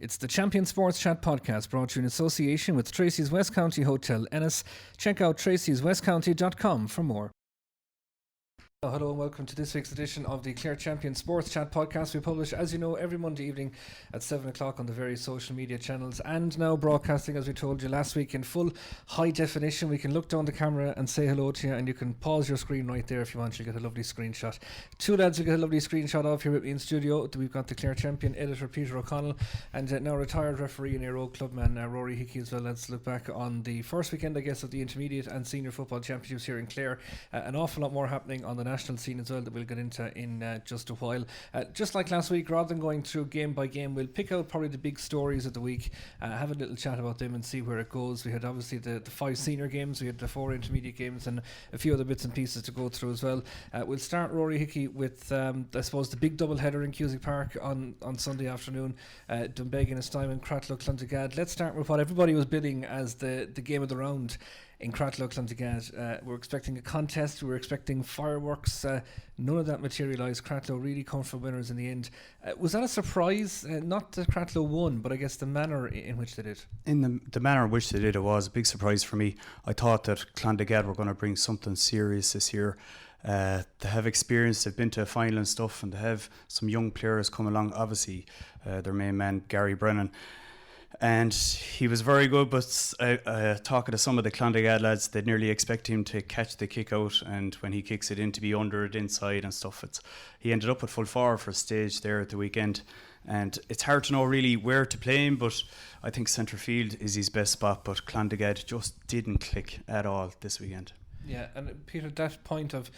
It's the Champion Sports Chat podcast brought to you in association with Treacys West County Hotel, Ennis. Check out tracyswestcounty.com for more. Hello and welcome to this week's edition of the Clare Champion Sports Chat podcast. We publish, as you know, every Monday evening at 7 o'clock on the various social media channels, and now broadcasting, as we told you last week, in full high definition. We can look down the camera and say hello to you, and you can pause your screen right there if you want. You'll get a lovely screenshot. Two lads will get a lovely screenshot of here with me in studio. We've got the Clare Champion editor Peter O'Connell and now retired referee and Éire Óg clubman Rory Hickey as well. Let's look back on the first weekend, I guess, of the intermediate and senior football championships here in Clare. An awful lot more happening on the national scene as well that we'll get into in just a while. Just like last week, rather than going through game by game, we'll pick out probably the big stories of the week, have a little chat about them and see where it goes. We had obviously the 5 senior games, we had the 4 intermediate games and a few other bits and pieces to go through as well. We'll start, Rory Hickey, with I suppose the big double header in Cusack Park on Sunday afternoon. Dunbeg and Stuyman, Cratloe, Clontegad. Let's start with what everybody was billing as the game of the round in Cratloe, Clontegad. We're expecting a contest, we were expecting fireworks. None of that materialised. Cratloe really comfortable winners in the end. Was that a surprise? Not that Cratloe won, but I guess the manner in which they did. In the manner in which they did, it was a big surprise for me. I thought that Clontegad were going to bring something serious this year. They have experience, they've been to a final and stuff, and they have some young players come along. Obviously, their main man, Gary Brennan. And he was very good, but talking to some of the Clontegad lads, they nearly expect him to catch the kick out, and when he kicks it in, to be under it inside and stuff. He ended up at full forward for a stage there at the weekend, and it's hard to know really where to play him, but I think centre field is his best spot. But Clontegad just didn't click at all this weekend. Yeah, and Peter, that point of,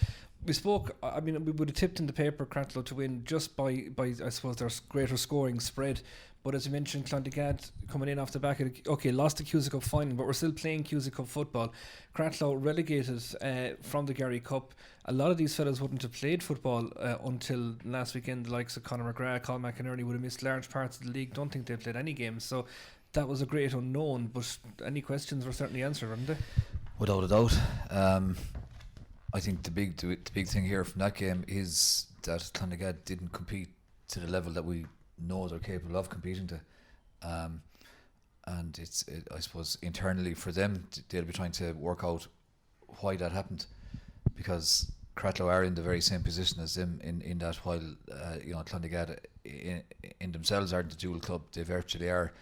we spoke, I mean, we would have tipped in the paper Cratloe to win just by I suppose their greater scoring spread. But as you mentioned, Clontegad coming in off the back of lost the Cusack Cup final, but we're still playing Cusack Cup football. Cratloe relegated from the Gary Cup. A lot of these fellas wouldn't have played football until last weekend. The likes of Conor McGrath, Colin McInerney would have missed large parts of the league. Don't think they played any games. So that was a great unknown, but any questions were certainly answered, weren't they? Without a doubt. I think the big thing here from that game is that Clontegad didn't compete to the level that we know they're capable of competing to, and I suppose internally for them they'll be trying to work out why that happened, because Cratloe are in the very same position as them in that while Clontegad in themselves aren't a dual club, they virtually are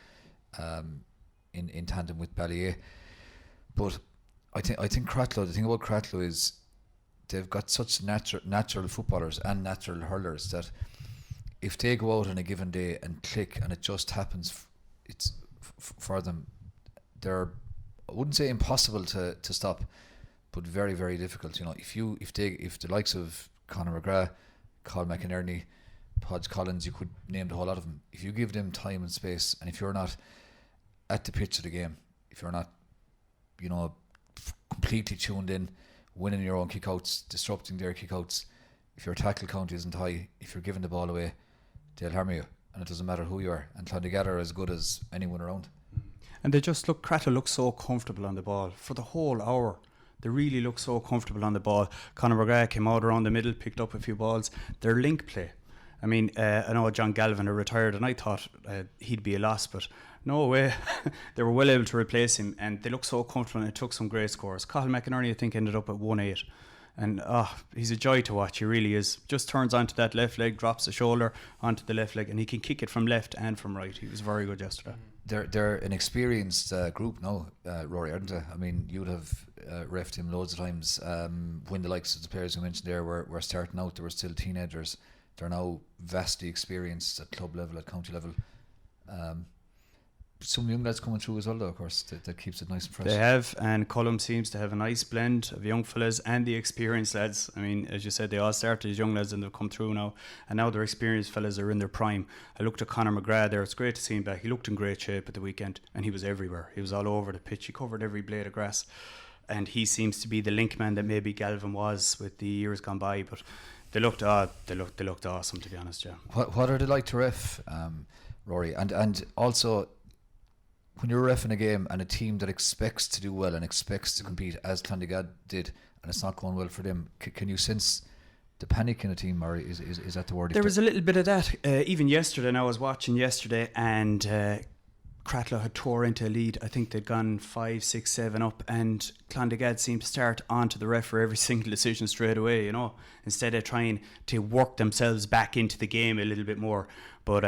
in tandem with Ballyea. But I think Cratloe, the thing about Cratloe is they've got such natural footballers and natural hurlers that if they go out on a given day and click and it just happens, it's for them, they're, I wouldn't say impossible to stop, but very, very difficult. If the likes of Conor McGrath, Colin McInerney, Podge Collins, you could name the whole lot of them. If you give them time and space, and if you're not at the pitch of the game, if you're not, completely tuned in, winning your own kickouts, disrupting their kickouts, if your tackle count isn't high, if you're giving the ball away, they'll harm you, and it doesn't matter who you are. And Clontegad are as good as anyone around. And Cratloe look so comfortable on the ball for the whole hour. They really look so comfortable on the ball. Conor McGrath came out around the middle, picked up a few balls. Their link play. I mean, I know John Galvin are retired, and I thought he'd be a loss, but no way. They were well able to replace him, and they look so comfortable, and it took some great scores. Colin McInerney, I think, ended up at 1-8. And he's a joy to watch, he really is. Just turns onto that left leg, drops the shoulder onto the left leg, and he can kick it from left and from right. He was very good yesterday. They're an experienced group now, Rory, aren't they? I mean, you'd have refed him loads of times when the likes of the players you mentioned there were starting out. They were still teenagers. They're now vastly experienced at club level, at county level. Some young lads coming through as well, though, of course, that keeps it nice and fresh. They have, and Cullum seems to have a nice blend of young fellas and the experienced lads. I mean, as you said, they all started as young lads and they've come through now, and now their experienced fellas are in their prime. I looked at Conor McGrath there. It's great to see him back. He looked in great shape at the weekend, and he was everywhere. He was all over the pitch. He covered every blade of grass, and he seems to be the link man that maybe Galvin was with the years gone by. But they looked awesome, to be honest. Yeah. What are they like to ref, Rory? And also, when you're reffing a game and a team that expects to do well and expects to compete as Clontegad did, and it's not going well for them, can you sense panic in a team, or is that the word? There was a little bit of that. Even yesterday, and I was watching yesterday, and Cratloe had tore into a lead. I think they'd gone 5, 6, 7 up, and Clondegad seemed to start onto the ref for every single decision straight away, instead of trying to work themselves back into the game a little bit more. But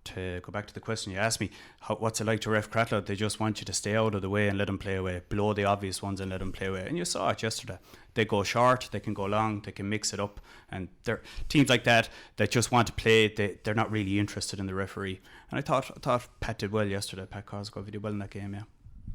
to go back to the question you asked me, what's it like to ref Cratloe? They just want you to stay out of the way and let them play away, blow the obvious ones and let them play away. And you saw it yesterday. They go short, they can go long, they can mix it up. And they're teams like that just want to play. They're not really interested in the referee. And I thought Pat did well yesterday. Pat Cosgrove did well in that game, yeah.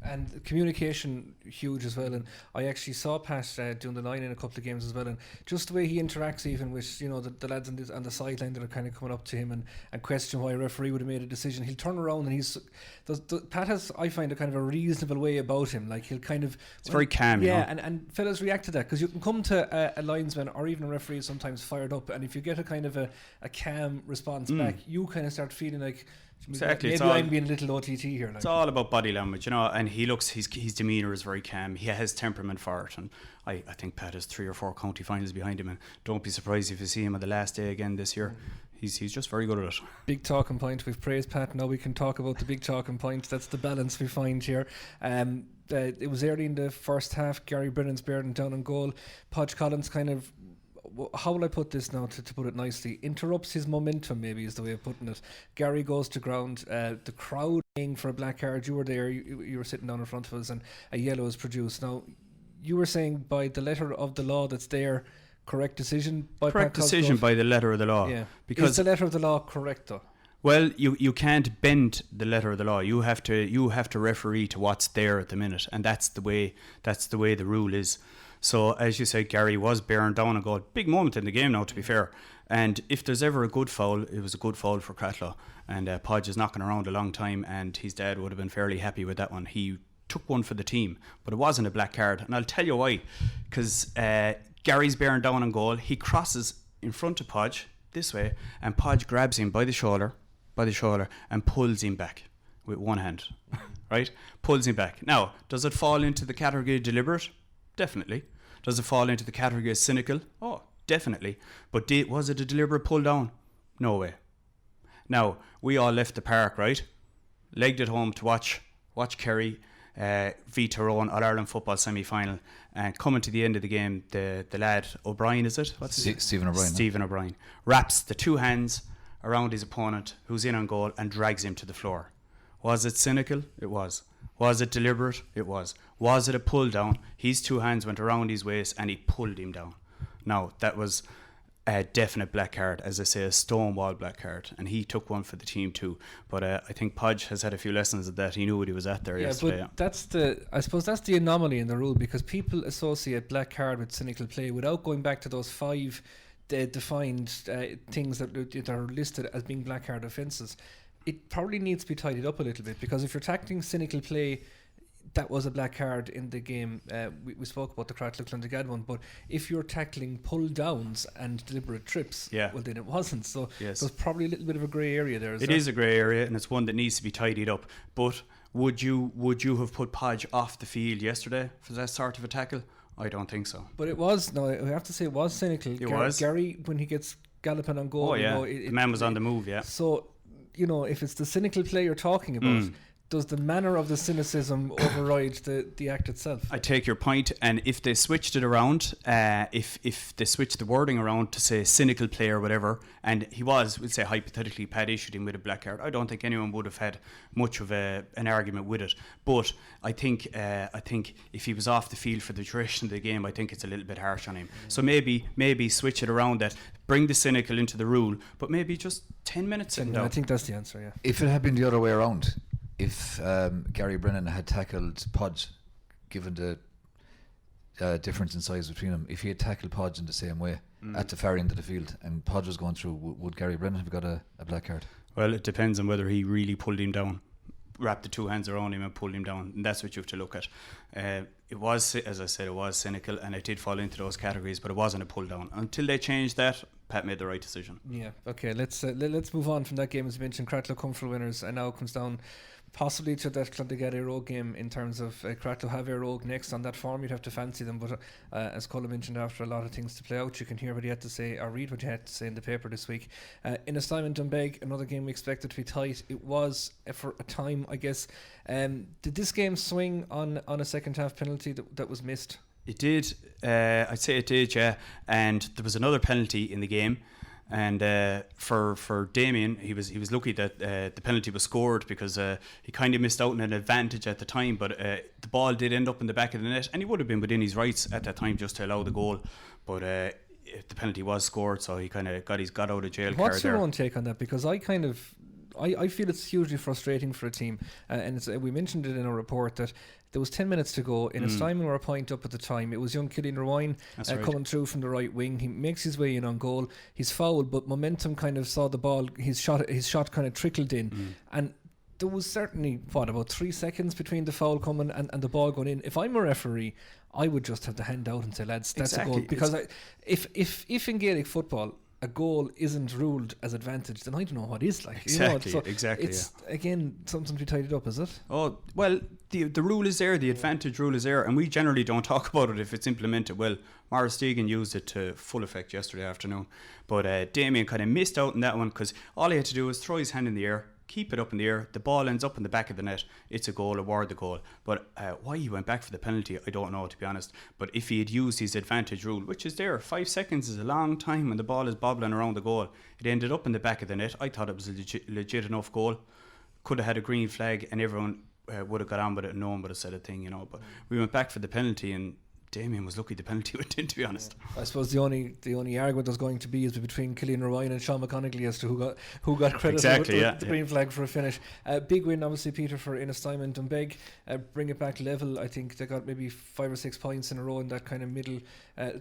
And communication huge as well, and I actually saw Pat doing the line in a couple of games as well, and just the way he interacts even with the lads on the sideline that are kind of coming up to him and question why a referee would have made a decision. He'll turn around and Pat has, I find, a kind of a reasonable way about him. Like he'll kind of, it's very calm, and fellas react to that, because you can come to a linesman or even a referee sometimes fired up, and if you get a kind of a calm response back, you kind of start feeling like, exactly. Maybe I'm being a little OTT here. It's all about body language, and his demeanour is very calm. He has temperament for it, and I think Pat has 3 or 4 county finals behind him, and don't be surprised if you see him on the last day again this year. He's just very good at it. Big talking point. We've praised Pat. Now we can talk about the big talking point. That's the balance we find here. It was early in the first half. Gary Brennan's bearing down on goal. Podge Collins kind of, how will I put this now to put it nicely, interrupts his momentum, maybe is the way of putting it. Gary goes to ground, the crowd paying for a black card. You were there, you were sitting down in front of us, and a yellow is produced. Now you were saying by the letter of the law that's there, correct decision by correct decision by the letter of the law. Yeah, because is the letter of the law correct though? Well, you can't bend the letter of the law. You have to referee to what's there at the minute, and that's the way the rule is. So, as you said, Gary was bearing down a goal. Big moment in the game now, to be fair. And if there's ever a good foul, it was a good foul for Cratloe. And Podge is knocking around a long time, and his dad would have been fairly happy with that one. He took one for the team, but it wasn't a black card. And I'll tell you why. Because Gary's bearing down on goal. He crosses in front of Podge this way, and Podge grabs him by the shoulder, and pulls him back with one hand. Right? Pulls him back. Now, does it fall into the category of deliberate? Definitely. Does it fall into the category of cynical? Oh, definitely. But was it a deliberate pull down? No way. Now, we all left the park, right? Legged it home to watch Kerry v Tyrone All-Ireland football semi-final. And coming to the end of the game, the lad, O'Brien, is it? Stephen O'Brien. Stephen O'Brien. Wraps the 2 hands around his opponent, who's in on goal, and drags him to the floor. Was it cynical? It was. Was it deliberate? It was. Was it a pull down? His 2 hands went around his waist and he pulled him down. Now, that was a definite black card, as I say, a stonewall black card, and he took one for the team too. But I think Podge has had a few lessons of that. He knew what he was at there yesterday. But I suppose that's the anomaly in the rule, because people associate black card with cynical play without going back to those 5 defined things that are listed as being black card offences. It probably needs to be tidied up a little bit, because if you're tackling cynical play, that was a black card in the game. We spoke about the Cratloe-Clondegad one, but if you're tackling pull downs and deliberate trips, well, then it wasn't. So there's probably a little bit of a grey area there. It is a grey area, and it's one that needs to be tidied up. But would you have put Podge off the field yesterday for that sort of a tackle? I don't think so. But it was, no, I have to say, it was cynical. Gary, when he gets galloping on goal, the man was on the move, So, if it's the cynical play you're talking about, does the manner of the cynicism override the act itself? I take your point, and if they switched it around, if they switched the wording around to say cynical play or whatever, and we'll say hypothetically Pat issued him with a black card, I don't think anyone would have had much of an argument with it. But I think if he was off the field for the duration of the game, I think it's a little bit harsh on him. So maybe switch it around, that bring the cynical into the rule, but maybe just 10 minutes in. I think that's the answer, yeah. If it had been the other way around, if Gary Brennan had tackled Podge, given the difference in size between them, if he had tackled Podge in the same way at the far end of the field and Podge was going through, would Gary Brennan have got a black card? Well, it depends on whether he really pulled him down, wrapped the 2 hands around him and pulled him down, and that's what you have to look at. It was, as I said, it was cynical, and it did fall into those categories, but it wasn't a pull down. Until they changed that, Pat made the right decision. Yeah, okay, let's move on from that game. As you mentioned, Cratloe comfortable winners, and now it comes down possibly to that Clondigad Éire Óg game in terms of Cratloe have Éire Óg next on that form. You'd have to fancy them, but as Colin mentioned, after a lot of things to play out, you can hear what he had to say or read what he had to say in the paper this week. In Simon Dunbeg, another game we expected to be tight. It was for a time, I guess. Did this game swing on a second half penalty that was missed? It did. I'd say it did, yeah. And there was another penalty in the game. And for Damien, he was lucky that the penalty was scored, because he kind of missed out on an advantage at the time, but the ball did end up in the back of the net, and he would have been within his rights at that time just to allow the goal, but the penalty was scored, so he kind of got out of jail card there. What's your own take on that? Because I feel it's hugely frustrating for a team, and we mentioned it in our report that there was 10 minutes to go. In Ennistimon were a point up at the time. It was young Cillian Rowan coming through from the right wing. He makes his way in on goal. He's fouled, but momentum kind of saw the ball. His shot kind of trickled in, and there was certainly about 3 seconds between the foul coming and the ball going in. If I'm a referee, I would just have the hand out and say, lads, that's a goal. Because if in Gaelic football a goal isn't ruled as advantage, then I don't know what is like. Exactly. It's again something to be tidied up, is it? Oh well, the rule is there, the advantage rule is there, and we generally don't talk about it if it's implemented well. Maurice Deegan used it to full effect yesterday afternoon, but Damien kind of missed out on that one, because all he had to do was throw his hand in the air, keep it up in the air, the ball ends up in the back of the net, it's a goal, award the goal. But why he went back for the penalty, I don't know, to be honest. But if he had used his advantage rule, which is there, 5 seconds is a long time when the ball is bobbling around the goal, it ended up in the back of the net. I thought it was a legit enough goal. Could have had a green flag and everyone would have got on with it and no one would have said a thing, but we went back for the penalty, and Damien was lucky the penalty went in, to be honest. I suppose the only argument there's going to be is between Cillian Rowan and Sean McConaughey as to who got credit for the green flag for a finish. Big win, obviously, Peter, for Ennistimon Dunbeg. Bring it back level. I think they got maybe 5 or 6 points in a row in that kind of middle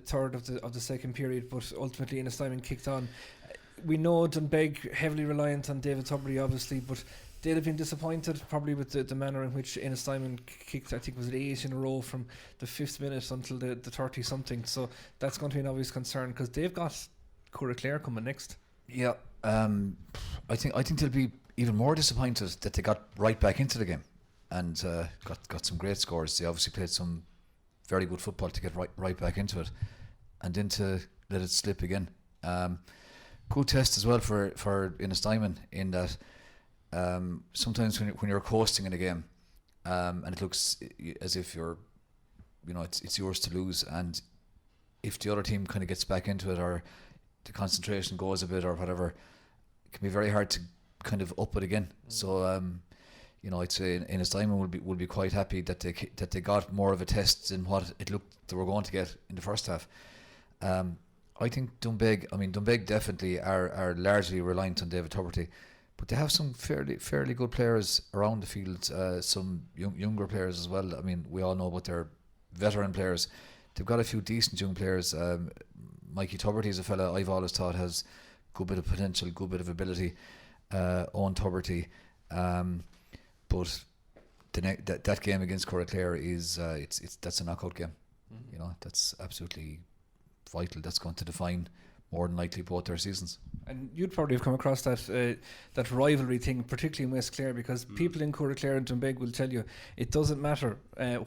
third of the second period, but ultimately Ennistimon kicked on. We know Dunbeg heavily reliant on David Tubridy, obviously, but they'd have been disappointed probably with the manner in which Ennistimon kicked. I think it was 8 in a row from the 5th minute until the 30 something. So that's going to be an obvious concern, because they've got Clare coming next. Yeah, I think they'll be even more disappointed that they got right back into the game and got some great scores. They obviously played some very good football to get right back into it, and then to let it slip again. Good test as well for Ennistimon, in that sometimes when you're coasting in a game, and it looks as if you're, it's yours to lose, and if the other team kind of gets back into it, or the concentration goes a bit or whatever, it can be very hard to kind of up it again. So I'd say Ennistimon will be quite happy that they got more of a test than what it looked they were going to get in the first half. I think Dunbeg definitely are largely reliant on David Tubridy, but they have some fairly good players around the field, some younger players as well. I mean, we all know about their veteran players. They've got a few decent young players. Mikey Tubridy is a fella I've always thought has good bit of potential, good bit of ability. Owen Tubridy, but that game against Clare is that's a knockout game. That's absolutely vital. That's going to define more than likely both their seasons. And you'd probably have come across that rivalry thing, particularly in West Clare, because people in Clare and Dunbeg will tell you it doesn't matter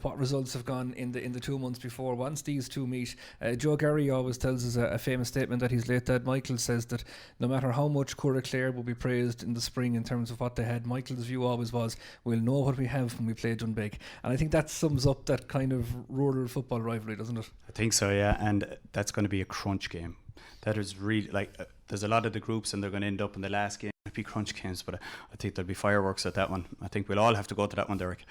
what results have gone in the 2 months before. Once these two meet, Joe Gary always tells us a famous statement that his late dad Michael says, that no matter how much Clare will be praised in the spring in terms of what they had, Michael's view always was, we'll know what we have when we play Dunbeg. And I think that sums up that kind of rural football rivalry, doesn't it? I think so, yeah. And that's going to be a crunch game. That is really there's a lot of the groups and they're going to end up in the last game. It'll be crunch games, but I think there'll be fireworks at that one. I think we'll all have to go to that one, Derrick.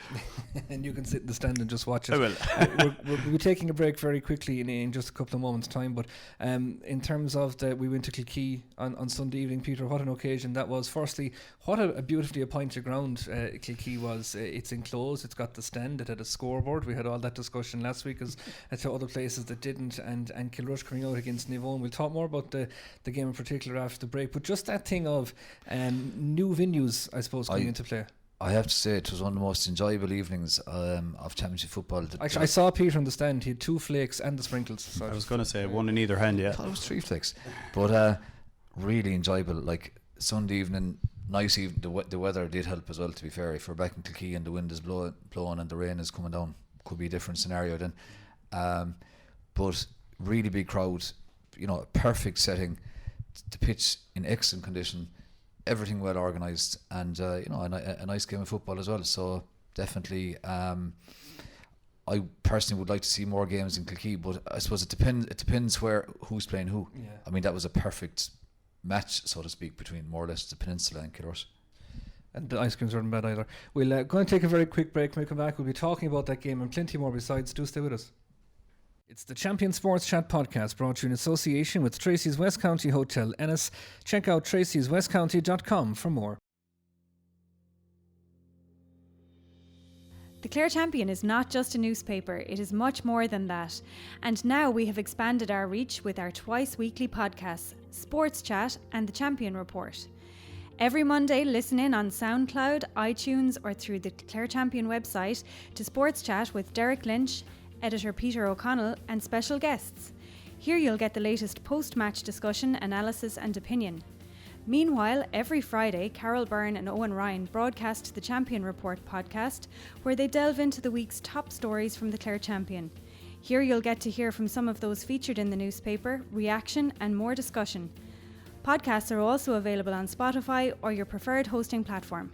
And you can sit in the stand and just watch it. I will. We'll be taking a break very quickly in just a couple of moments' time. But in terms of we went to Kilkee on Sunday evening, Peter, what an occasion that was. Firstly, what a beautifully appointed ground Kilkee was. It's enclosed, it's got the stand, it had a scoreboard. We had all that discussion last week as to other places that didn't, and Kilrush coming out against Nivone. We'll talk more about the game in particular after the break, but just that thing of new venues, I suppose, coming into play. I have to say it was one of the most enjoyable evenings of championship football. Actually, I saw Peter on the stand. He had 2 flakes and the sprinkles. So I was going to say one in either hand, yeah. I thought it was 3 flakes, but really enjoyable. Like Sunday evening, nice. Even the weather did help as well. To be fair, if we're back in Kilkee and the wind is blowing and the rain is coming down, could be a different scenario then. But really big crowd, a perfect setting, the pitch in excellent condition, everything well organised, and a nice game of football as well. So definitely, I personally would like to see more games in Kilkee, but I suppose it depends who's playing who. Yeah. I mean, that was a perfect match, so to speak, between more or less the Peninsula and Kilrush. And the ice creams aren't bad either. We'll go and take a very quick break. When we come back, we'll be talking about that game and plenty more besides. Do stay with us. It's the Champion Sports Chat podcast, brought to you in association with Treacys West County Hotel, Ennis. Check out tracyswestcounty.com for more. The Clare Champion is not just a newspaper, it is much more than that. And now we have expanded our reach with our twice-weekly podcasts, Sports Chat and the Champion Report. Every Monday, listen in on SoundCloud, iTunes or through the Clare Champion website to Sports Chat with Derrick, Lynch, editor Peter O'Connell and special guests. Here you'll get the latest post-match discussion, analysis and opinion. Meanwhile, every Friday, Carol Byrne and Owen Ryan broadcast the Champion Report podcast, where they delve into the week's top stories from the Clare Champion. Here you'll get to hear from some of those featured in the newspaper, reaction and more discussion. Podcasts are also available on Spotify or your preferred hosting platform.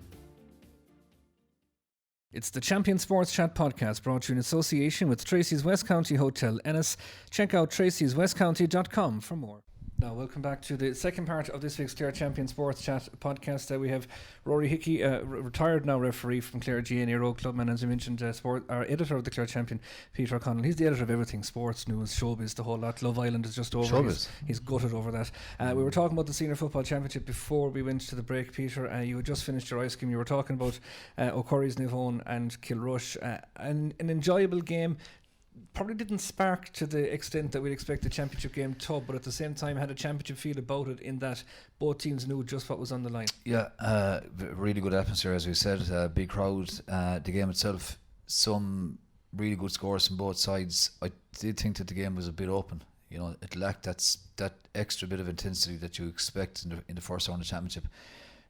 It's the Champion Sports Chat podcast, brought to you in association with Treacys West County Hotel, Ennis. Check out tracyswestcounty.com for more. Now, welcome back to the second part of this week's Clare Champion Sports Chat podcast. We have Rory Hickey, retired now referee from Clare GA and Éire Óg clubman, as you mentioned, our editor of the Clare Champion, Peter O'Connell. He's the editor of everything, sports, news, showbiz, the whole lot. Love Island is just over. He's gutted over that. We were talking about the Senior Football Championship before we went to the break, Peter. You had just finished your ice cream. You were talking about O'Curry's Nivone and Kilrush. An enjoyable game. Probably didn't spark to the extent that we'd expect a championship game to, but at the same time had a championship feel about it in that both teams knew just what was on the line. Yeah, really good atmosphere, as we said, big crowd. The game itself, some really good scores from both sides. I did think that the game was a bit open. It lacked that extra bit of intensity that you expect in the first round of the championship.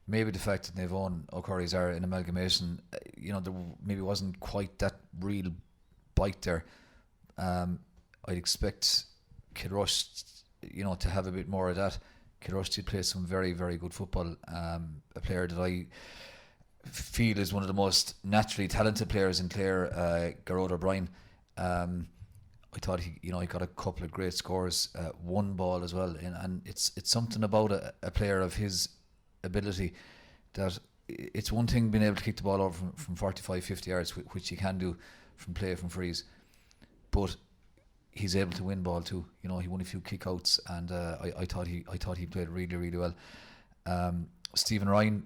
Maybe the fact that Nivone O'Curry's are an amalgamation, there maybe wasn't quite that real bite there. I'd expect Kilrush, to have a bit more of that. Kilrush did play some very, very good football. A player that I feel is one of the most naturally talented players in Clare, Gerard O'Brien. I thought he got a couple of great scores, one ball as well, and it's something about a player of his ability that it's one thing being able to kick the ball over from 45, 50 yards, which he can do from frees. But he's able to win ball too. He won a few kickouts, and I thought he played really, really well. Stephen Ryan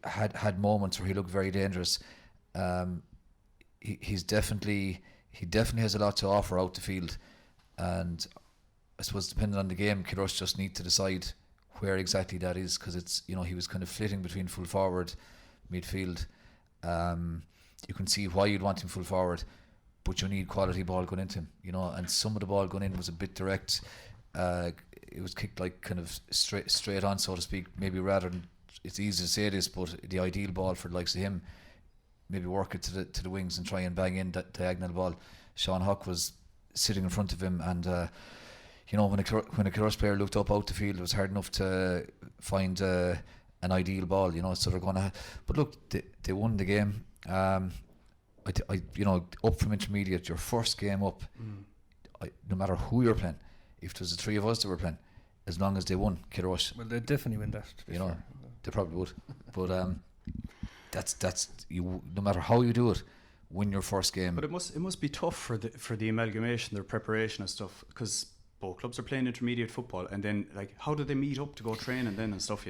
had moments where he looked very dangerous. He definitely has a lot to offer out the field, and I suppose depending on the game, Kilrush just need to decide where exactly that is, because it's he was kind of flitting between full forward, midfield. You can see why you'd want him full forward, but you need quality ball going into him, and some of the ball going in was a bit direct. It was kicked like kind of straight on, so to speak, maybe rather than, it's easy to say this, but the ideal ball for the likes of him, maybe work it to the wings and try and bang in that diagonal ball. Sean Huck was sitting in front of him, and when a Kilrush player looked up out the field, it was hard enough to find an ideal ball, so they're going to, but look, they won the game. Up from intermediate, your first game up, no matter who you're playing, if there's the three of us that were playing, as long as they won, Kilrush, well, they'd definitely win that. They probably would. But that's you. No matter how you do it, win your first game. But it must be tough for the amalgamation, their preparation and stuff, because both clubs are playing intermediate football, and then how do they meet up to go train and then and stuff?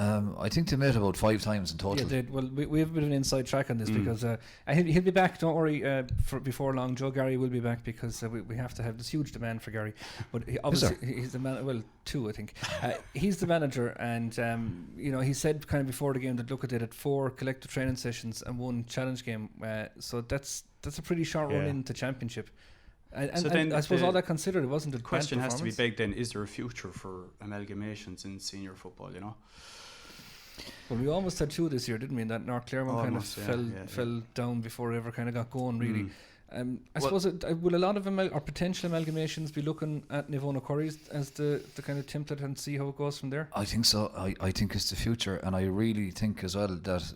I think they met about 5 times in total. Yeah, we have a bit of an inside track on this because he'll be back. Don't worry. Before long, Joe Gary will be back because we have to have this huge demand for Gary. But obviously he's the man. Well, 2 I think. He's the manager, and he said kind of before the game that look at it at 4 collective training sessions and 1 challenge game. So that's a pretty short run into championship. And I suppose all that considered, it wasn't a question has to be begged then: is there a future for amalgamations in senior football? Well, we almost had two this year, didn't we? And that North Clare one fell down before it ever kind of got going, really. I suppose will a lot of or potential amalgamations be looking at Niamh O'Curry's as the kind of template and see how it goes from there? I think so. I think it's the future, and I really think as well that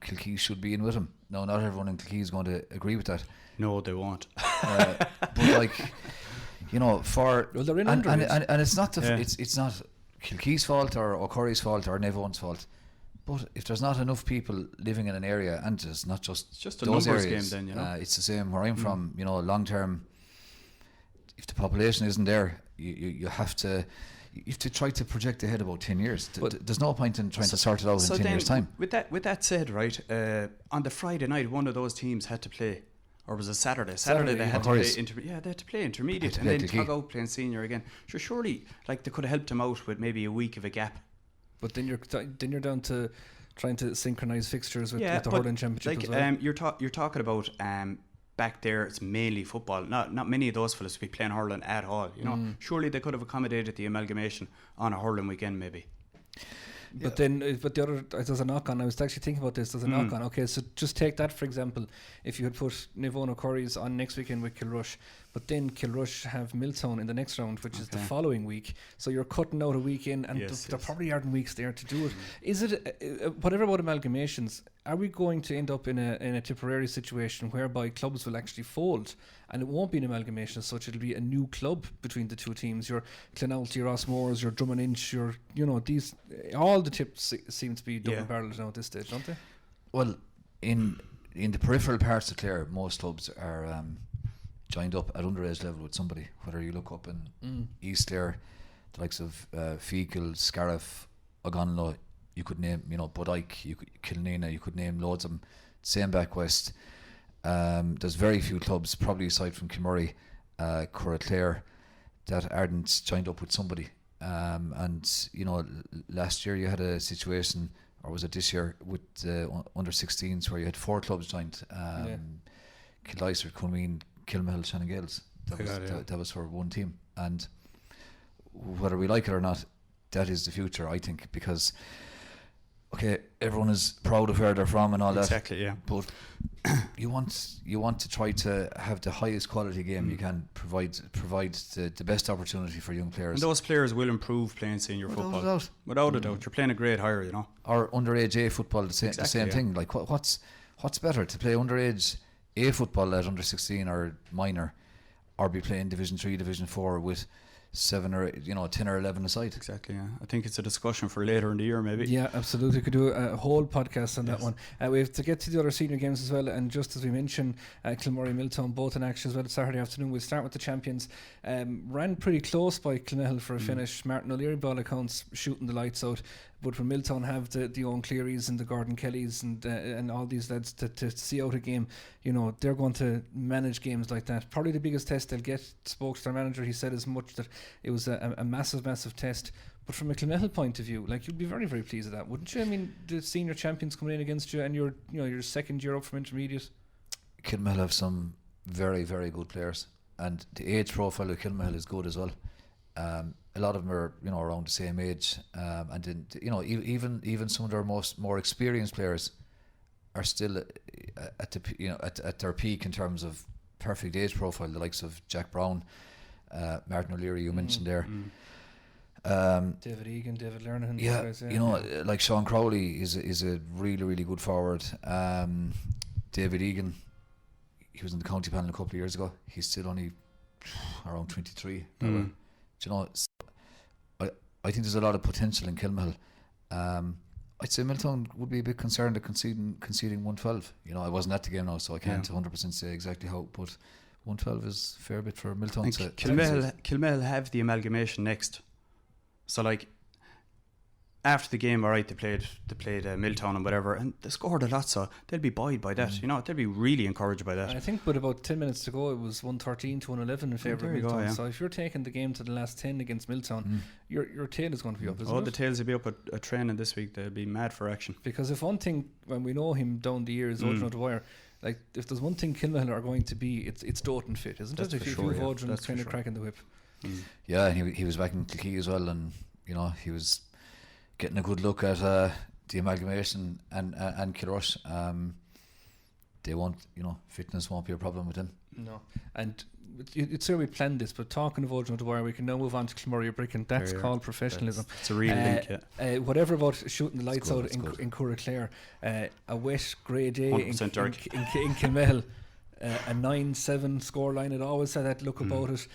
Kilkee should be in with him. Now, not everyone in Kilkee is going to agree with that. No, they won't. But like, you know, they're in and it's not it's not Kilkee's fault or O'Curry's fault or Niamh's fault. But if there's not enough people living in an area, and it's not just a those numbers areas, game then, you know? It's the same where I'm from. You know, long term, if the population isn't there, you have to try to project ahead about 10 years. There's no point in trying to sort it out in 10 years' time. With that said, right, on the Friday night, one of those teams had to play, or was it Saturday? Saturday they had to play. They had to play intermediate, and then tug out playing senior again. Sure, surely, like they could have helped him out with maybe a week of a gap. But then you're down to trying to synchronise fixtures with the hurling championship as well. You're talking about back there. It's mainly football. Not many of those fellas will be playing hurling at all. You know, surely they could have accommodated the amalgamation on a hurling weekend, maybe. But then, the other, there's a knock on. I was actually thinking about this. There's a knock on. Okay, so just take that for example. If you had put Niamh O'Curry's on next weekend with Kilrush, but then Kilrush have Milltown in the next round, which is the following week. So you're cutting out a week in, and there probably aren't weeks there to do it. Is it whatever about amalgamations? Are we going to end up in a Tipperary situation whereby clubs will actually fold, and it won't be an amalgamation as such? It'll be a new club between the two teams. Your Clonoulty, your Rossmores, your Drummond-Inch, these all the tips seem to be double barreled now at this stage, don't they? Well, in the peripheral parts of Clare, most clubs are joined up at underage level with somebody. Whether you look up in East Clare, the likes of Feakle, Scariff, Ogonlow, you could name, Budike, Kilnina, you could name loads of them. Same back west. There's very few clubs, probably aside from Kilmurray, Clare, that aren't joined up with somebody. And last year you had a situation, or was it this year, with under 16s where you had 4 clubs joined. Killyster, Cunween, Kilmahill, Shannagales. That was for one team. And whether we like it or not, that is the future, I think, because everyone is proud of where they're from and all that. Exactly, yeah. But you want to try to have the highest quality game you can, provide the best opportunity for young players. And those players will improve playing senior football. Without a doubt. You're playing a grade higher, Or underage A football, the same thing. Like what's better, to play underage A football at under 16 or minor, or be playing Division 3, Division 4 with 7 or 10 or 11 aside? Exactly, yeah. I think it's a discussion for later in the year, maybe. Yeah, absolutely. Could do a whole podcast on that one. We have to get to the other senior games as well, and just as we mentioned, Kilmurray, Milltown both in action as well Saturday afternoon. We'll start with the champions. Ran pretty close by Clonoulty for a finish. Martin O'Leary, by all accounts, shooting the lights out. But when Milltown have the Owen Clearys and the Gordon Kellys and all these lads to see out a game, they're going to manage games like that. Probably the biggest test they'll get. Spoke to their manager, he said as much, that it was a massive test. But from a Clonoulty point of view, you'd be very, very pleased with that, wouldn't you? I mean, the senior champions coming in against you, and you're your second year up from intermediate. Kilmahill have some very, very good players, and the age profile of Kilmahill is good as well. A lot of them are around the same age, and then even some of their more experienced players are still at their peak in terms of perfect age profile. The likes of Jack Brown, Martin O'Leary, you mentioned there. David Egan, David Lernahan. Guys, like Sean Crowley is a really, really good forward. David Egan, he was in the county panel a couple of years ago. He's still only around 23. I think there's a lot of potential in Kilmahill. I'd say Milltown would be a bit concerned at conceding 112. I wasn't at the game now, so I can't 100% say exactly how, but 112 is a fair bit for Milltown. Kilmahill have the amalgamation next. So after the game, alright, they played Milltown and whatever, and they scored a lot, so they'll be buoyed by that. They'll be really encouraged by that. I think with about 10 minutes to go, it was 113 to 111 in favour of Milltown. So if you're taking the game to the last 10 against Milltown, your tail is going to be up, isn't it? The tails will be up at training this week. They'll be mad for action. Because if one thing, when we know him down the years, Odin the wire, if there's one thing Kilmahill are going to be, it's Doughton fit, isn't it? If you've Odin cracking the whip. Yeah, and he was back in Kilkee as well, and he was getting a good look at the amalgamation and Kilrush. They won't, fitness won't be a problem with them. No, and it's sure we planned this, but talking of Old Wire, we can now move on to Kilmurray Bricken. That's called professionalism. It's a real link, whatever about shooting the lights out in Clare, a wet grey day in Kilmehel, a 9-7 scoreline. It always had that look about it.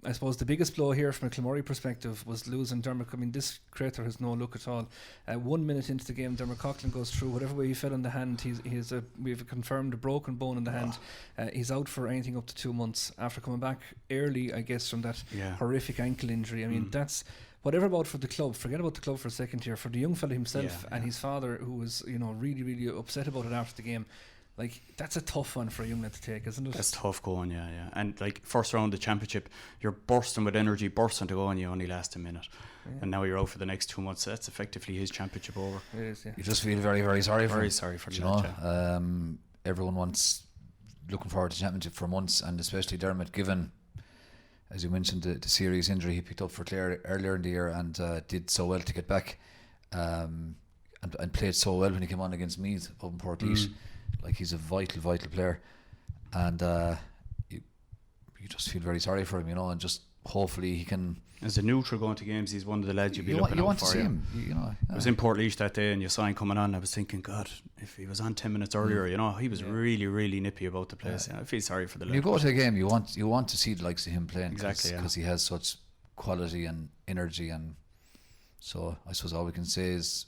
I suppose the biggest blow here from a Kilmurray perspective was losing Dermot. I mean, this creator has no look at all. 1 minute into the game, Dermot Coughlin goes through. Whatever way he fell in the hand, we've confirmed a broken bone in the hand. He's out for anything up to 2 months after coming back early, I guess, from that horrific ankle injury. I mean, that's whatever about for the club. Forget about the club for a second here. For the young fella himself and his father, who was really, really upset about it after the game. Like, that's a tough one for a young lad to take, isn't it? That's tough going, yeah. And like, first round of the championship, you're bursting with energy, bursting to go, and you only last a minute. And now you're out for the next 2 months. So that's effectively his championship over. It is, yeah. You just feel very, very sorry for him. Very sorry for him. Everyone looking forward to the championship for months, and especially Dermot, given, as you mentioned, the serious injury he picked up for Clare earlier in the year, and did so well to get back, and played so well when he came on against Meath up in Portlaoise. Like, he's a vital player, and you just feel very sorry for him, and just hopefully he can. As a neutral going to games, he's one of the lads you'd be looking out for. You want to see him, I was in Portlaoise that day, and you saw him coming on. I was thinking, God, if he was on 10 minutes earlier, he was really, really nippy about the place. I feel sorry for the lad. You go to a game, you want to see the likes of him playing, exactly, because he has such quality and energy, and so I suppose all we can say is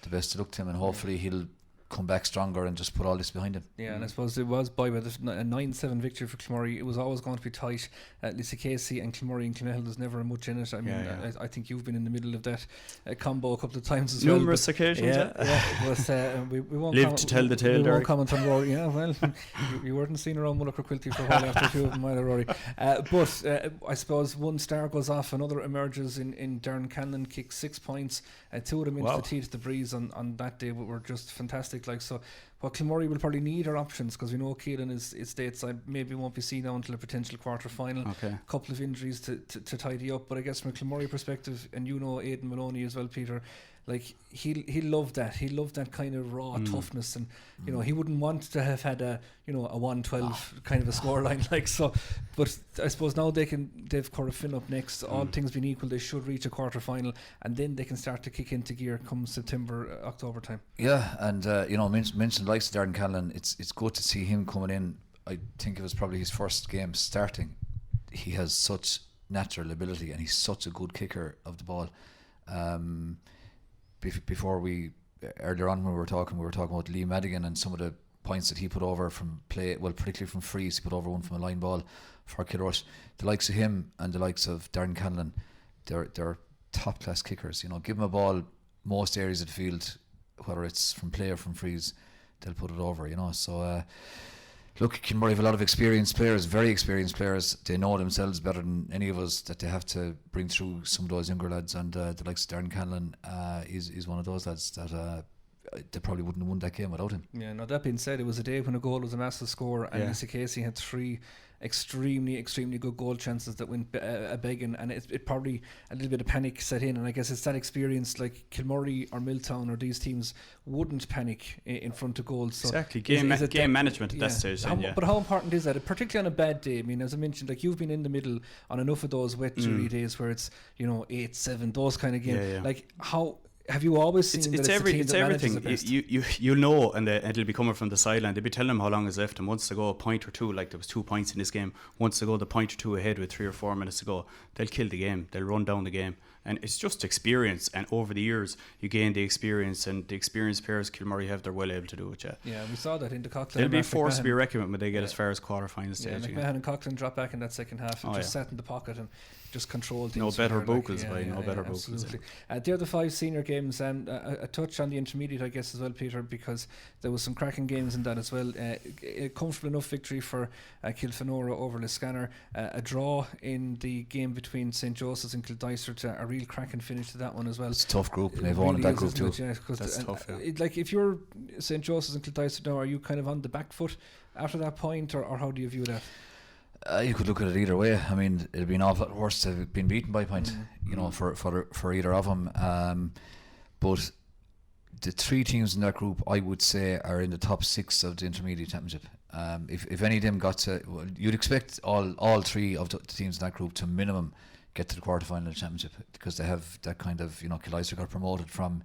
the best of luck to him, and hopefully he'll come back stronger and just put all this behind him. Yeah, and I suppose it was by with a 9-7 victory for Kilmurray. It was always going to be tight. Lisa Casey and Kilmurray and Clonmel, there's never much in it. I mean, I think you've been in the middle of that combo a couple of times as numerous occasions. But we won't live to tell the tale. We won't comment on Rory. Yeah, well, you weren't seen around Mullacher Quilty for a while after 2 of them either, Rory. But I suppose one star goes off, another emerges in Darren Cannon, kicks 6 points. 2 of them into the teeth of the breeze on that day, but were just fantastic. Like, so what Kilmurray will probably need are options, because we know Keelan is stateside, maybe won't be seen now until a potential quarter final. A couple of injuries to tidy up, but I guess from a Kilmurray perspective, and Aidan Maloney as well, Peter, like, he loved that. He loved that kind of raw toughness, and he wouldn't want to have had a 1-12 kind of a scoreline, like, so. But I suppose now they've Corofin up next. All things being equal, they should reach a quarter final, and then they can start to kick into gear come September, October time. Yeah, and mentioned likes of Darren Callan. It's good to see him coming in. I think it was probably his first game starting. He has such natural ability, and he's such a good kicker of the ball. Before earlier on when we were talking about Lee Madigan and some of the points that he put over from play, well, particularly from frees. He put over one from a line ball for Kilrush. The likes of him and the likes of Darren Canlan, they're top class kickers. Give them a ball, most areas of the field, whether it's from play or from frees, they'll put it over. So look, Kilmurray have a lot of experienced players, very experienced players. They know themselves better than any of us that they have to bring through some of those younger lads, and the likes of Darren Canlan is one of those lads that they probably wouldn't have won that game without him. Yeah, now that being said, it was a day when a goal was a massive score, and Lisa Casey had 3 extremely good goal chances that went a begging, and it probably a little bit of panic set in, and I guess it's that experience, like Kilmurray or Milltown or these teams wouldn't panic in front of goals. So exactly, game management at that stage. But how important is that, particularly on a bad day? I mean, as I mentioned, like, you've been in the middle on enough of those wet dreary days where it's 8-7, those kind of games. Like, how have you always seen it's everything? You know, and it'll be coming from the sideline. They'll be telling them how long is left, and once they go a point or two, like there was 2 points in this game, once they go the point or two ahead with 3 or 4 minutes to go, they'll kill the game, they'll run down the game. And it's just experience, and over the years you gain the experience, and the experienced players Kilmurray have, they're well able to do it. Yeah, we saw that in the Coughlin. They'll be forced to be reckoned with when they get as far as quarter-final stage. McMahon and Coughlin dropped back in that second half and just sat in the pocket and just controlled things. No better vocals, absolutely. They're the 5 senior games, and a touch on the intermediate, I guess, as well, Peter, because there was some cracking games in that as well. A comfortable enough victory for Kilfenora over Liscannor, a draw in the game between St. Joseph's and Kildysart, a real cracking finish to that one as well. It's a tough group, and they've won that group too. That's tough. Like, if you're St. Joseph's and Kildysart now, are you kind of on the back foot after that point, or how do you view that? You could look at it either way. I mean, it'd be an awful lot worse to have been beaten by a point, for either of them. But the 3 teams in that group, I would say, are in the top 6 of the intermediate championship. If any of them got to, well, you'd expect all 3 of the teams in that group to minimum get to the quarterfinal of the championship, because they have that kind of, Killaister got promoted from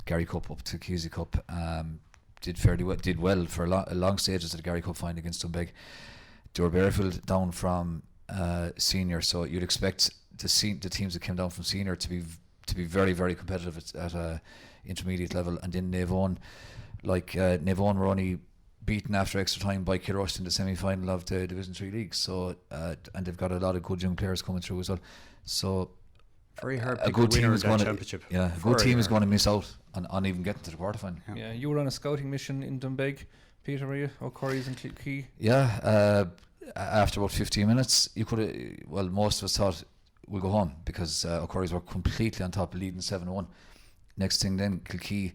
Gary Cup up to Kesey Cup. Did well for long stages of the Gary Cup final against Dunbeg. They were Bearfield down from senior, so you'd expect the teams that came down from senior to be very, very competitive at a intermediate level. And then Navan were only beaten after extra time by Kilrush in the semi-final of the Division 3 league. So and they've got a lot of good young players coming through as well. So very hard. A good team is going championship. Yeah, a good team is going to miss out on even getting to the quarterfinal. Yeah, you were on a scouting mission in Dunbeg, Peter, were you? O'Corry's and Kilkee. Yeah, after about 15 minutes, you could have. Well, most of us thought we'll go home, because O'Corry's were completely on top, leading 7-1. Next thing then, Kilkee,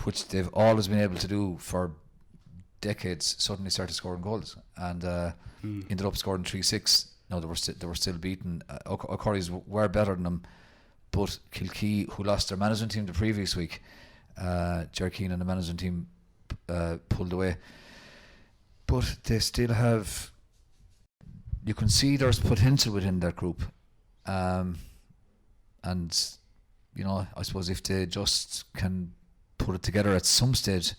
which they've always been able to do for decades, suddenly started scoring goals and ended up scoring 3-6. No, they were still beaten. O'Corry's were better than them, but Kilkee, who lost their management team the previous week, Ger Keane and the management team pulled away. But they still have. You can see there's potential within that group, and I suppose if they just can put it together at some stage,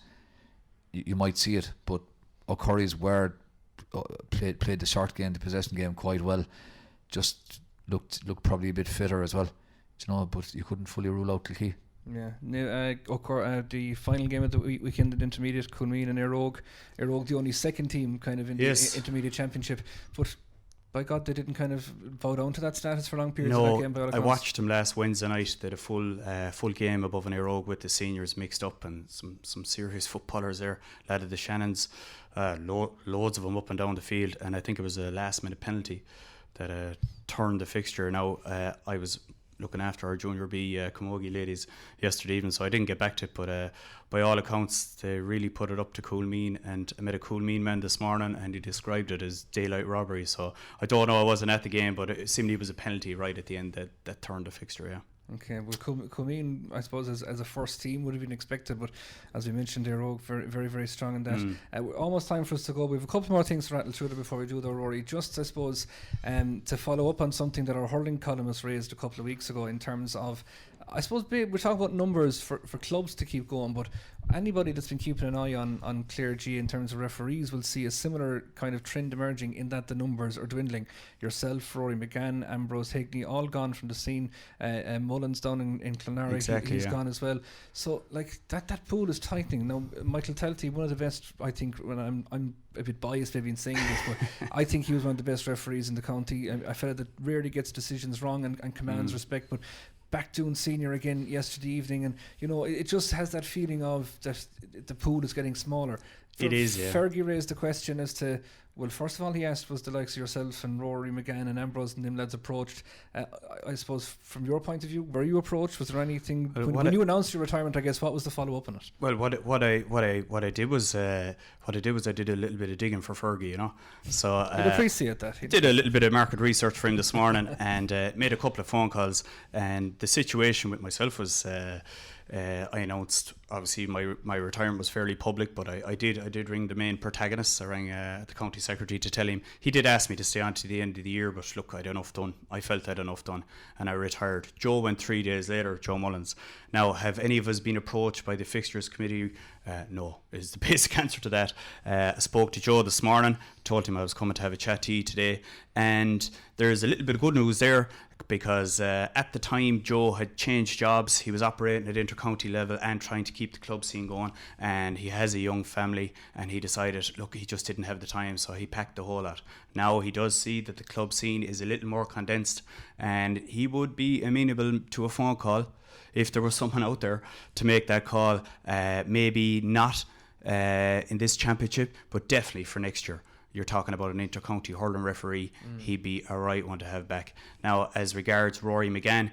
you might see it. But O'Corry's were played the short game, the possession game quite well. Just looked probably a bit fitter as well, but you couldn't fully rule out Kilkee. Yeah, the final game of the weekend in intermediate, Coolmeen and Éire Óg. Éire Óg, the only second team kind of in the intermediate championship, but by God, they didn't kind of bow down to that status for long periods of that game. I watched them last Wednesday night. They had a full game above an Éire Óg with the seniors mixed up, and some serious footballers there. Lad of the Shannons, loads of them up and down the field, and I think it was a last minute penalty that turned the fixture. Now I was looking after our Junior B Camogie ladies yesterday evening, so I didn't get back to it, but by all accounts they really put it up to Coolmeen, and I met a Coolmeen man this morning and he described it as daylight robbery. So I don't know, I wasn't at the game, but it seemed it was a penalty right at the end that turned the fixture. Yeah. Okay, well, Coolmeen, I suppose, as a first team would have been expected, but as we mentioned, Éire Óg very, very, very strong in that. Almost time for us to go. We have a couple more things to rattle through before we do though, Rory. Just, I suppose, to follow up on something that our hurling columnist raised a couple of weeks ago in terms of, I suppose, we're talking about numbers for clubs to keep going, but anybody that's been keeping an eye on Clare G in terms of referees will see a similar kind of trend emerging, in that the numbers are dwindling. Yourself, Rory McGann, Ambrose Hickey, all gone from the scene. Mullins down in Clonarrick, exactly, he's gone as well. So like that pool is tightening. Now Michael Telty, one of the best, I think, when I'm a bit biased maybe in saying this, but I think he was one of the best referees in the county. A fella that rarely gets decisions wrong and commands respect, but back doing senior again yesterday evening, and it just has that feeling of that the pool is getting smaller. It is, yeah. Fergie raised the question as to, well, first of all, he asked, was the likes of yourself and Rory McGann and Ambrose and them lads approached? I suppose from your point of view, were you approached? Was there anything when you announced your retirement? I guess, what was the follow up on it? Well, what I did was I did a little bit of digging for Fergie, So I'd appreciate that. Did a little bit of market research for him this morning and made a couple of phone calls. And the situation with myself was, I announced, obviously my retirement was fairly public, but I did ring the main protagonist. I rang the county secretary to tell him. He did ask me to stay on to the end of the year, but look, I'd enough done. I felt I'd enough done, and I retired. Joe went 3 days later, Joe Mullins. Now, have any of us been approached by the fixtures committee? No, is the basic answer to that. I spoke to Joe this morning, told him I was coming to have a chat to you today, and there's a little bit of good news there, because at the time Joe had changed jobs. He was operating at inter-county level and trying to keep the club scene going, and he has a young family, and he decided, look, he just didn't have the time, so he packed the whole lot. Now he does see that the club scene is a little more condensed, and he would be amenable to a phone call if there was someone out there to make that call. Maybe not in this championship, but definitely for next year. You're talking about an inter-county hurling referee. He'd be a right one to have back. Now, as regards Rory McGann,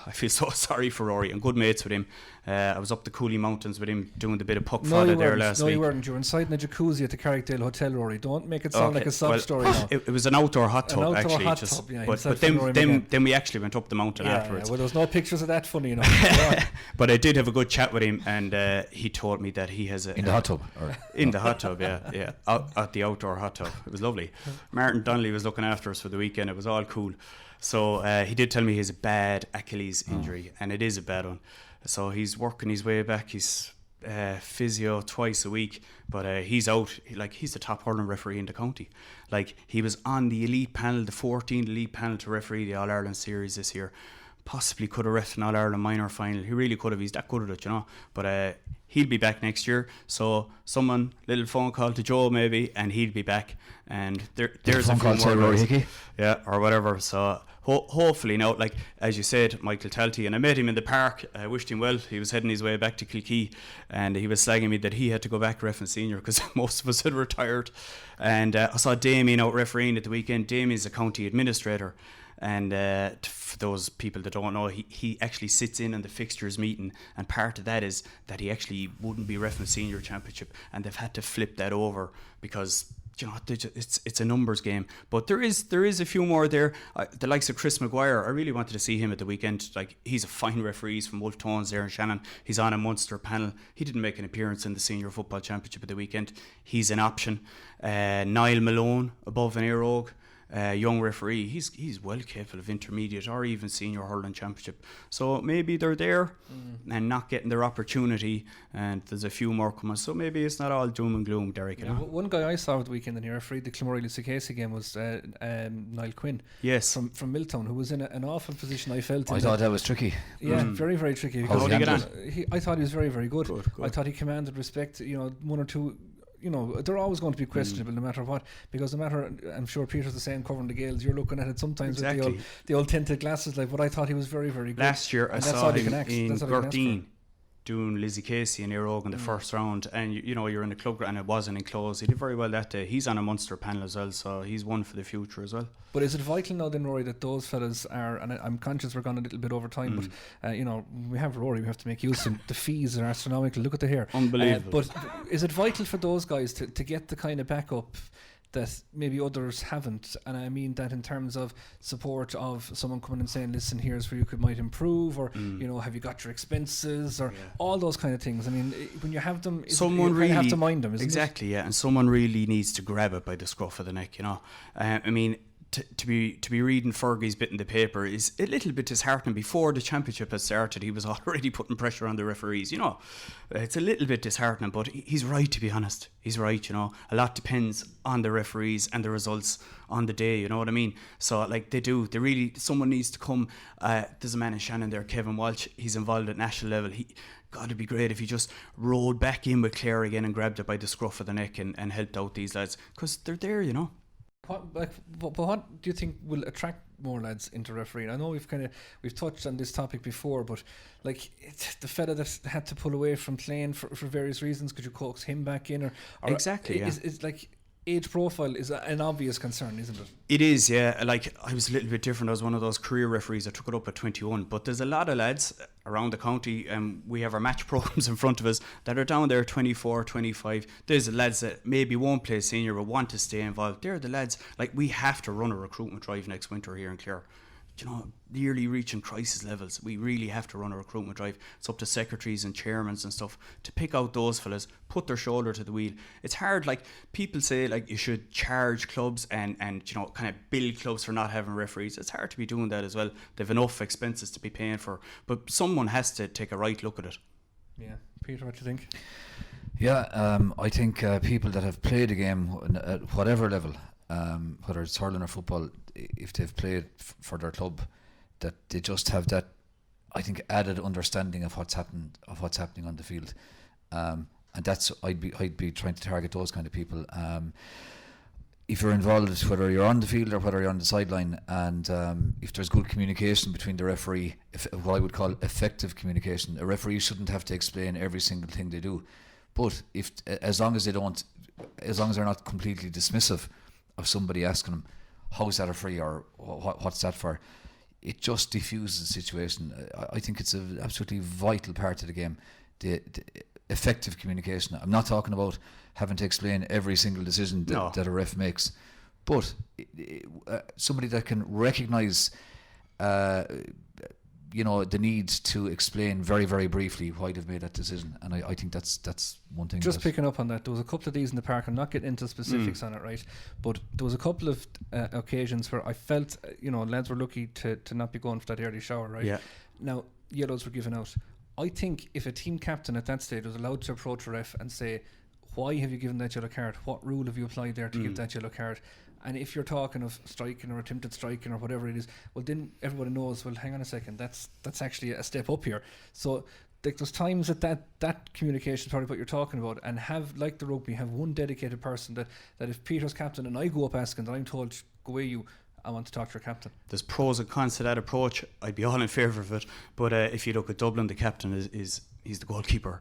I feel so sorry for Rory. I'm good mates with him. I was up the Cooley Mountains with him doing the bit of puck fodder there last week. No, you weren't. You were inside in a jacuzzi at the Carrickdale Hotel, Rory. Don't make it sound like a sob story now. It was an outdoor hot tub, actually. Tub, yeah, but then we actually went up the mountain afterwards. Yeah, well, there's no pictures of that, funny enough. But I did have a good chat with him, and he told me that he has in the hot tub. In the hot tub, yeah. At the outdoor hot tub. It was lovely. Martin Donnelly was looking after us for the weekend. It was all cool. So he did tell me he has a bad Achilles injury, and it is a bad one. So he's working his way back. He's physio twice a week, but he's out. He's the top hurling referee in the county. Like, he was on the elite panel, the 14 elite panel to referee the All-Ireland series this year. Possibly could have ref an All-Ireland minor final. He really could have. He's that good at it, you know. But he'll be back next year. So little phone call to Joe maybe, and he'll be back. And there's a phone call to Rory Hickey. Yeah, or whatever. So hopefully now, like as you said, Michael Talty, and I met him in the park. I wished him well. He was heading his way back to Kilkee, and he was slagging me that he had to go back ref and senior because most of us had retired. And I saw Damien out refereeing at the weekend. Damien's a county administrator. And for those people that don't know, he actually sits in on the fixtures meeting, and part of that is that he actually wouldn't be ref in the senior championship, and they've had to flip that over because, you know, it's a numbers game. But there is a few more there. The likes of Chris Maguire, I really wanted to see him at the weekend. Like, he's a fine referee. He's from Wolf Tones there in Shannon. He's on a Munster panel. He didn't make an appearance in the senior football championship at the weekend. He's an option. Niall Malone above an Éire Óg. Young referee, he's well capable of intermediate or even senior hurling championship. So maybe they're there and not getting their opportunity, and there's a few more coming. So maybe it's not all doom and gloom, Derrick. Yeah, one guy I saw at the weekend in here refereed the Clonmore-Casey game was Niall Quinn. Yes, from Milltown, who was in an awful position. I felt. I thought that was tricky. Yeah, very, very tricky. How did he get on? I thought he was very, very good. Good. I thought he commanded respect. You know, one or two. You know, they're always going to be questionable no matter what, because no matter, I'm sure Peter's the same covering the Gales, you're looking at it sometimes with the old tinted glasses, like, but I thought he was very, very good. Last year I saw him in Gardine doing Lizzie Casey and Éire Óg in the first round, and you know, you're in the club and it wasn't enclosed. He did very well that day. He's on a Munster panel as well, so he's one for the future as well. But is it vital now then, Rory, that those fellas are, and I'm conscious we're gone a little bit over time, but you know, we have Rory, we have to make use of the fees are astronomical. Look at the hair. Unbelievable. But is it vital for those guys to get the kind of backup that maybe others haven't? And I mean that in terms of support of someone coming and saying, listen, here's where you might improve, or you know, have you got your expenses, or all those kind of things. I mean, when you have them, someone really have to mind them, isn't exactly, yeah, and someone really needs to grab it by the scruff of the neck, you know. I mean, to be reading Fergie's bit in the paper is a little bit disheartening. Before the championship had started, he was already putting pressure on the referees, you know. It's a little bit disheartening, but he's right, to be honest. He's right, you know. A lot depends on the referees and the results on the day, you know what I mean? So, like, someone needs to come. There's a man in Shannon there, Kevin Walsh. He's involved at national level. God, it'd be great if he just rode back in with Clare again and grabbed it by the scruff of the neck and helped out these lads, because they're there, you know. What do you think will attract more lads into refereeing? I know we've touched on this topic before, but like, the fella that had to pull away from playing for various reasons, could you coax him back in, or exactly? Is like, age profile is an obvious concern, isn't it? It is, yeah. Like, I was a little bit different. I was one of those career referees that took it up at 21. But there's a lot of lads around the county, and we have our match programs in front of us, that are down there 24, 25. There's the lads that maybe won't play senior but want to stay involved. They're the lads. Like, we have to run a recruitment drive next winter here in Clare. You know, nearly reaching crisis levels. We really have to run a recruitment drive. It's up to secretaries and chairmans and stuff to pick out those fellas, put their shoulder to the wheel. It's hard. Like, people say, like, you should charge clubs and you know, kind of bill clubs for not having referees. It's hard to be doing that as well. They've enough expenses to be paying for, but someone has to take a right look at it. Yeah, Peter, what do you think? Yeah, I think people that have played a game at whatever level, whether it's hurling or football, if they've played for their club, that they just have that, I think, added understanding of what's happening on the field, and that's I'd be trying to target those kind of people. If you're involved, whether you're on the field or whether you're on the sideline, and if there's good communication between the referee, what I would call effective communication, a referee shouldn't have to explain every single thing they do, but as long as they're not completely dismissive of somebody asking them, how's that a free, or what's that for, it just diffuses the situation. I think it's an absolutely vital part of the game, the effective communication. I'm not talking about having to explain every single decision that a ref makes, but somebody that can recognise the need to explain very, very briefly why they've made that decision. And I think that's one thing. Just picking up on that, there was a couple of these in the park. I'm not getting into specifics on it, right? But there was a couple of occasions where I felt, lads were lucky to not be going for that early shower, right? Yeah. Now, yellows were given out. I think if a team captain at that stage was allowed to approach a ref and say, why have you given that yellow card? What rule have you applied there to give that yellow card? And if you're talking of striking or attempted striking or whatever it is, well, then everybody knows, well, hang on a second, that's actually a step up here. So there's times that communication is probably what you're talking about, and have, like the rugby, have one dedicated person that if Peter's captain and I go up asking that I'm told, go away you, I want to talk to your captain. There's pros and cons to that approach. I'd be all in favour of it. But if you look at Dublin, the captain is he's the goalkeeper,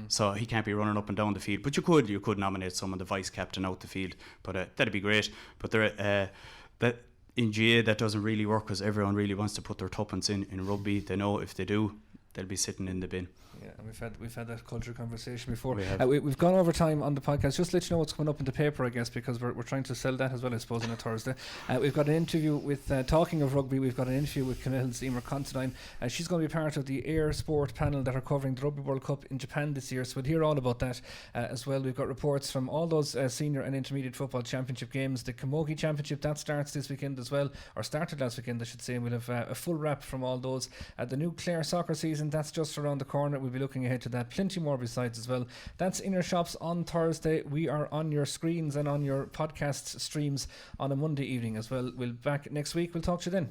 so he can't be running up and down the field. But you could nominate someone, the vice captain, out the field. But that'd be great. But that in GA that doesn't really work, because everyone really wants to put their tuppence in rugby. They know if they do, they'll be sitting in the bin. Yeah, and we've had that culture conversation before. We've gone over time on the podcast. Just to let you know what's coming up in the paper, I guess, because we're trying to sell that as well, I suppose, on a Thursday. We've got an interview with, talking of rugby, we've got an interview with Camille's Emer Considine. She's going to be part of the Éire Sport panel that are covering the Rugby World Cup in Japan this year, so we'll hear all about that as well. We've got reports from all those senior and intermediate football championship games. The Camogie Championship, that starts this weekend as well, or started last weekend, I should say, and we'll have a full wrap from all those. The new Clare soccer season, that's just around the corner. We'll be looking ahead to that. Plenty more besides as well. That's In Your Shops on Thursday. We are on your screens and on your podcast streams on a Monday evening as well. We'll be back next week. We'll talk to you then.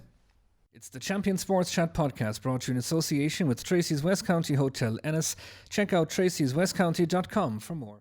It's the Champion Sports Chat podcast, brought to you in association with Treacys West County Hotel, Ennis. Check out tracyswestcounty.com for more.